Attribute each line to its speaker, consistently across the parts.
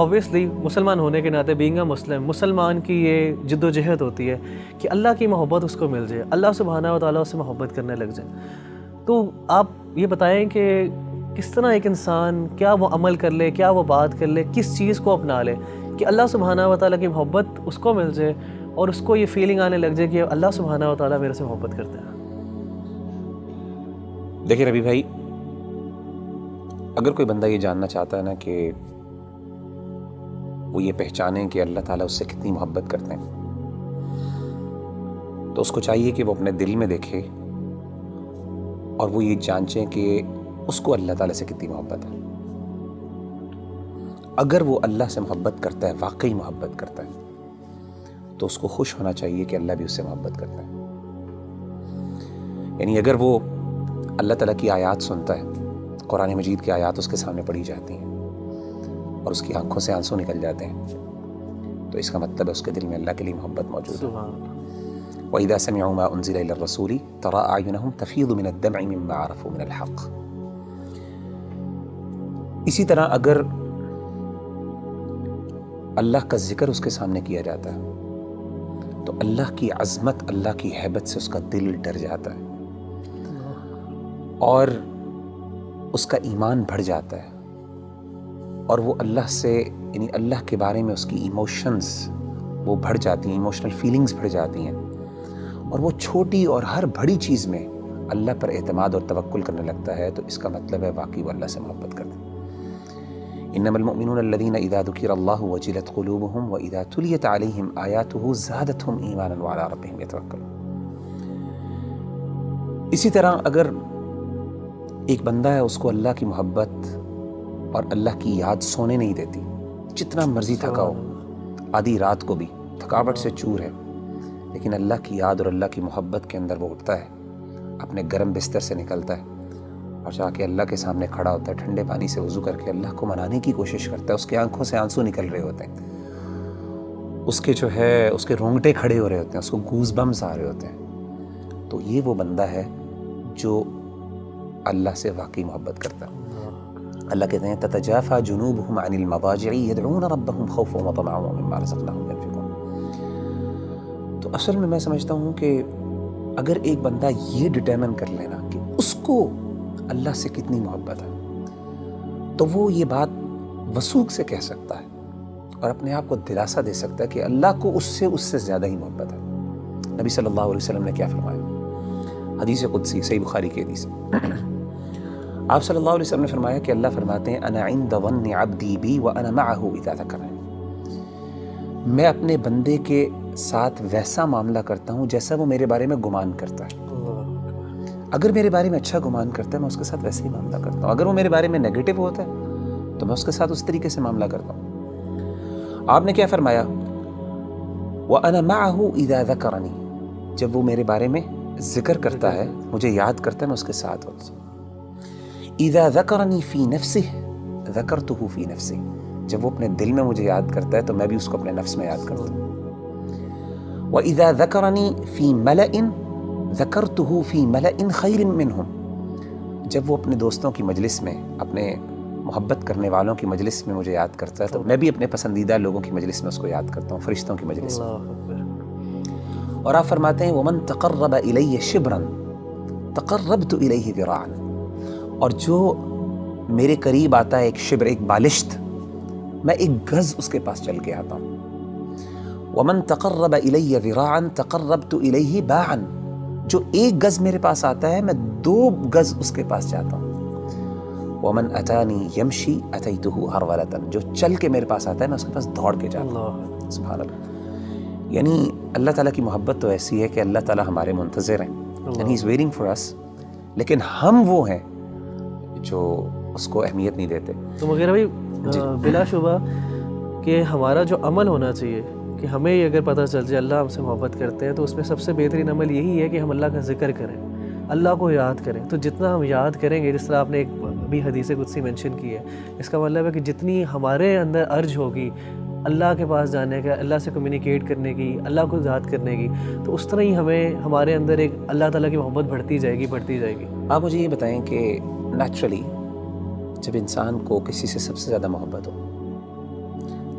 Speaker 1: obviously مسلمان ہونے کے ناطے being a مسلم، مسلمان کی یہ جد و جہد ہوتی ہے کہ اللہ کی محبت اس کو مل جائے، اللہ سبحانہ و تعالیٰ اس سے محبت کرنے لگ جائے۔ تو آپ یہ بتائیں کہ کس طرح ایک انسان کیا وہ عمل کر لے، کیا وہ بات کر لے، کس چیز کو اپنا لے کہ اللہ سبحانہ و تعالیٰ کی محبت اس کو مل جائے اور اس کو یہ فیلنگ آنے لگ جائے کہ اللہ سبحانہ و تعالیٰ میرے سے محبت کرتے ہیں۔
Speaker 2: دیکھیں ربی بھائی، اگر کوئی بندہ یہ جاننا چاہتا ہے نا کہ وہ یہ پہچانیں کہ اللہ تعالیٰ اس سے کتنی محبت کرتے ہیں، تو اس کو چاہیے کہ وہ اپنے دل میں دیکھے اور وہ یہ جانچیں کہ اس کو اللہ تعالیٰ سے کتنی محبت ہے۔ اگر وہ اللہ سے محبت کرتا ہے، واقعی محبت کرتا ہے، تو اس کو خوش ہونا چاہیے کہ اللہ بھی اس سے محبت کرتا ہے۔ یعنی اگر وہ اللہ تعالیٰ کی آیات سنتا ہے، قرآن مجید کی آیات اس کے سامنے پڑھی جاتی ہیں اور اس کی آنکھوں سے آنسو نکل جاتے ہیں، تو اس کا مطلب ہے اس کے دل میں اللہ کے لیے محبت موجود ہے۔ وَإِذَا سَمِعُوا مَا أُنزِلَ إِلَى الرَّسُولِ تَرَىٰ أَعْيُنَهُمْ تَفِيضُ مِنَ الدَّمْعِ مِمَّا عَرَفُوا مِنَ الْحَقِّ۔ اسی طرح اگر اللہ کا ذکر اس کے سامنے کیا جاتا ہے تو اللہ کی عظمت، اللہ کی ہیبت سے اس کا دل ڈر جاتا ہے اور اس کا ایمان بڑھ جاتا ہے، اور وہ اللہ سے، یعنی اللہ کے بارے میں اس کی ایموشنز وہ بڑھ جاتی ہیں، ایموشنل فیلنگز بڑھ جاتی ہیں، اور وہ چھوٹی اور ہر بڑی چیز میں اللہ پر اعتماد اور توکل کرنے لگتا ہے، تو اس کا مطلب ہے واقعی وہ اللہ سے محبت کرتا ہے۔ انما المؤمنون الذين اذا ذكر الله وجلت قلوبهم واذا تليت عليهم آياته زادتهم ایمانا وعلى ربهم يتوکلون۔ اسی طرح اگر ایک بندہ ہے، اس کو اللہ کی محبت اور اللہ کی یاد سونے نہیں دیتی، جتنا مرضی تھکا ہو، آدھی رات کو بھی تھکاوٹ سے چور ہے، لیکن اللہ کی یاد اور اللہ کی محبت کے اندر وہ اٹھتا ہے، اپنے گرم بستر سے نکلتا ہے اور جا کے اللہ کے سامنے کھڑا ہوتا ہے، ٹھنڈے پانی سے وضو کر کے اللہ کو منانے کی کوشش کرتا ہے، اس کے آنکھوں سے آنسو نکل رہے ہوتے ہیں، اس کے جو ہے اس کے رونگٹے کھڑے ہو رہے ہوتے ہیں، اس کو گوز بمز آ رہے ہوتے ہیں، تو یہ وہ بندہ ہے جو اللہ سے واقعی محبت کرتا ہے۔ اللہ کہتے ہیں تتجافى جنوبهم عن المضاجع يدعون ربهم خوفا وطمعا ومما رزقناهم ينفقون۔ تو اصل میں سمجھتا ہوں کہ اگر ایک بندہ یہ ڈٹرمن کر لینا کہ اس کو اللہ سے کتنی محبت ہے، تو وہ یہ بات وثوق سے کہہ سکتا ہے اور اپنے آپ کو دلاسا دے سکتا ہے کہ اللہ کو اس سے زیادہ ہی محبت ہے۔ نبی صلی اللہ علیہ وسلم نے کیا فرمایا؟ حدیث قدسی، صحیح بخاری کی حدیث، آپ صلی اللہ علیہ وسلم نے فرمایا کہ اللہ فرماتے ہیں انا عند ظن عبدی بی وانا معه اذا ذکرنی، میں اپنے بندے کے ساتھ ویسا معاملہ کرتا ہوں جیسا وہ میرے بارے میں گمان کرتا ہے۔ اگر میرے بارے میں اچھا گمان کرتا ہے میں اس کے ساتھ ویسے ہی معاملہ کرتا ہوں، اگر وہ میرے بارے میں نیگیٹو ہوتا ہے تو میں اس کے ساتھ اس طریقے سے معاملہ کرتا ہوں۔ آپ نے کیا فرمایا؟ وانا معه اذا ذکرنی، جب وہ میرے بارے میں ذکر کرتا ہے، مجھے یاد کرتا ہے، میں اس کے ساتھ ہوتا ہوں۔ اذا ذکرنی فی نفسہ ذکرتہ فی نفسی، جب وہ اپنے دل میں مجھے یاد کرتا ہے تو میں بھی اس کو اپنے نفس میں یاد کرتا ہوں۔ وَإِذَا ذَكَرَنِي فِي مَلَئٍ ذَكَرْتُهُ فِي مَلَئٍ خَيْرٍ مِّنْهُمْ، جب وہ اپنے دوستوں کی مجلس میں، اپنے محبت کرنے والوں کی مجلس میں مجھے یاد کرتا ہے تو میں بھی اپنے پسندیدہ لوگوں کی مجلس میں اس کو یاد کرتا ہوں، فرشتوں کی مجلس میں۔ اور آپ فرماتے ہیں وَمَن تَقَرَّبَ إِلَيَّ شِبْرًا تَقَرَّبْتُ إِلَيْهِ ذِرَاعًا، اور جو میرے قریب آتا ہے ایک شبر، ایک بالشت، میں ایک گز اس کے پاس چل کے آتا ہوں۔ وَمَن تَقَرَّبَ إِلَيَّ ذِرَاعًا تَقَرَّبْتُ إِلَيْهِ بَاعًا، جو ایک گز میرے پاس آتا ہے میں 2 گز اس کے پاس جاتا ہوں۔ وَمَنْ أَتَانِي يَمْشِي أَتَيْتُهُ هَرْوَلَةً، جو چل کے میرے پاس آتا ہے میں اس کے پاس دوڑ کے جاتا ہوں۔ سبحان اللہ۔ یعنی اللہ تعالیٰ کی محبت تو ایسی ہے کہ اللہ تعالیٰ ہمارے منتظر ہیں، and he is waiting for us، لیکن ہم وہ ہیں جو اس کو اہمیت نہیں دیتے۔
Speaker 1: تو مغیرہ بھائی بلا شبہ کہ ہمارا جو عمل ہونا چاہیے کہ ہمیں یہ اگر پتہ چل جائے اللہ ہم سے محبت کرتے ہیں تو اس میں سب سے بہترین عمل یہی ہے کہ ہم اللہ کا ذکر کریں، اللہ کو یاد کریں۔ تو جتنا ہم یاد کریں گے، جس طرح آپ نے ایک ابھی حدیث قدسی مینشن کی ہے، اس کا مطلب ہے کہ جتنی ہمارے اندر ارج ہوگی اللہ کے پاس جانے کا، اللہ سے کمیونیکیٹ کرنے کی، اللہ کو یاد کرنے کی، تو اس طرح ہی ہمارے اندر ایک اللہ تعالیٰ کی محبت بڑھتی جائے گی۔
Speaker 2: آپ مجھے یہ بتائیں کہ نیچرلی جب انسان کو کسی سے سب سے زیادہ محبت ہو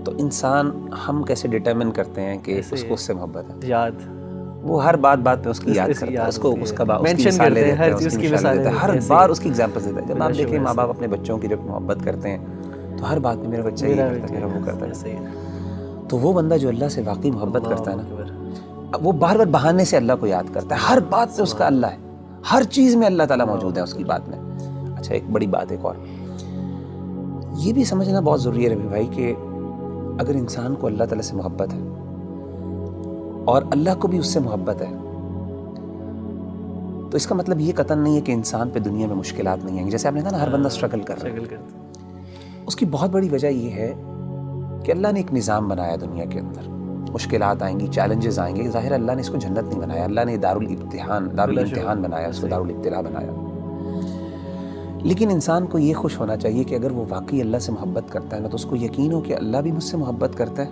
Speaker 2: تو انسان ہم کیسے ڈٹرمن کرتے ہیں کہ اس کو اس سے محبت ہے؟
Speaker 1: یاد،
Speaker 2: وہ ہر بات میں اس کی یاد کرتا ہے، اس کو اس کا مثالیں دیتے ہیں، ہر چیز کی مثالیں دیتے ہیں، ہر بار اس کی ایگزامپل دیتا ہے. جب آپ دیکھیں ماں باپ اپنے بچوں کی جب محبت کرتے ہیں تو ہر بات میں میرا بچہ یہ کرتا ہے، میرا وہ کرتا ہے. تو وہ بندہ جو اللہ سے واقعی محبت کرتا ہے نا، وہ بار بار بہانے سے اللہ کو یاد کرتا ہے. ہر بات میں اس کا اللہ ہے، ہر چیز میں اللہ تعالیٰ موجود ہے اس کی بات میں. اچھا ایک بڑی بات ایک اور یہ بھی سمجھنا بہت ضروری ہے ربی بھائی کہ اگر انسان کو اللہ تعالیٰ سے محبت ہے اور اللہ کو بھی اس سے محبت ہے تو اس کا مطلب یہ قطعاً نہیں ہے کہ انسان پہ دنیا میں مشکلات نہیں ہیں. جیسے آپ نے کہا نا ہر بندہ اسٹرگل کر رہا ہے، اس کی بہت بڑی وجہ یہ ہے کہ اللہ نے ایک نظام بنایا دنیا کے اندر. مشکلات آئیں گی، چیلنجز آئیں گے. ظاہر اللہ نے اس کو جنت نہیں بنایا، اللہ نے دارالامتحان بنایا، اس کو دارالابتلاء بنایا. لیکن انسان کو یہ خوش ہونا چاہیے کہ اگر وہ واقعی اللہ سے محبت کرتا ہے نا تو اس کو یقین ہو کہ اللہ بھی مجھ سے محبت کرتا ہے،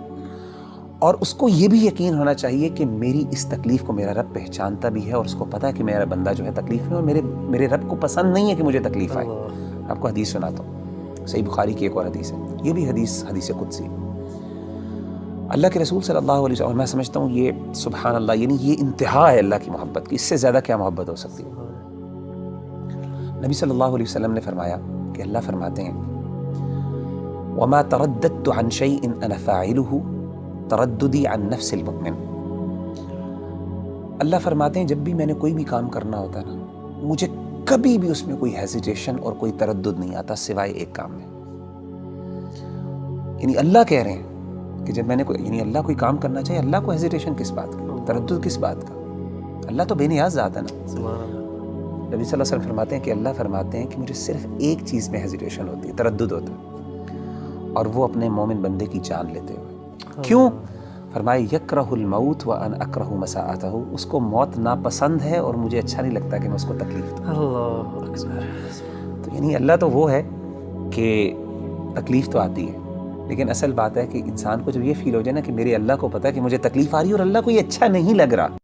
Speaker 2: اور اس کو یہ بھی یقین ہونا چاہیے کہ میری اس تکلیف کو میرا رب پہچانتا بھی ہے اور اس کو پتہ ہے کہ میرا بندہ جو ہے تکلیف میں، اور میرے رب کو پسند نہیں ہے کہ مجھے تکلیف آئے. آپ کو حدیث سناتا ہوں، صحیح بخاری کی ایک اور حدیث ہے، یہ بھی حدیث قدسی. اللہ کے رسول صلی اللہ علیہ وسلم، میں سمجھتا ہوں یہ سبحان اللہ، یعنی یہ انتہا ہے اللہ کی محبت کی، اس سے زیادہ کیا محبت ہو سکتی ہے. نبی صلی اللہ علیہ وسلم نے فرمایا کہ اللہ فرماتے ہیں وَمَا تَرَدَّدْتُ عَنْ شَيْءٍ أَنَا فَاعِلُهُ ترددی عن نفس المؤمن. اللہ فرماتے ہیں جب بھی میں نے کوئی بھی کام کرنا ہوتا ہے نا، مجھے کبھی بھی اس میں کوئی ہیزیٹیشن اور کوئی تردد نہیں آتا سوائے ایک کام میں. یعنی اللہ کہہ رہے ہیں کہ جب میں نے یعنی اللہ کوئی کام کرنا چاہیے، اللہ کو ہیزیٹیشن کس بات کا، تردد کس بات کا؟ اللہ تو بے نیاز ذات ہے نا. نبی صلی اللہ علیہ وسلم فرماتے ہیں کہ اللہ فرماتے ہیں کہ مجھے صرف ایک چیز میں ہیزیٹیشن ہوتی ہے، تردد ہوتا ہے، اور وہ اپنے مومن بندے کی جان لیتے ہوئے. کیوں؟ فرمائے یکرہ الموت وانا اکرہ مساءتہ، اس کو موت ناپسند ہے اور مجھے اچھا نہیں لگتا کہ میں اس کو تکلیف دوں.
Speaker 1: اللہ اکبر.
Speaker 2: تو یعنی اللہ تو وہ ہے کہ تکلیف تو آتی ہے، لیکن اصل بات ہے کہ انسان کو جب یہ فیل ہو جائے نا کہ میرے اللہ کو پتہ ہے کہ مجھے تکلیف آ رہی ہے اور اللہ کو یہ اچھا نہیں لگ رہا،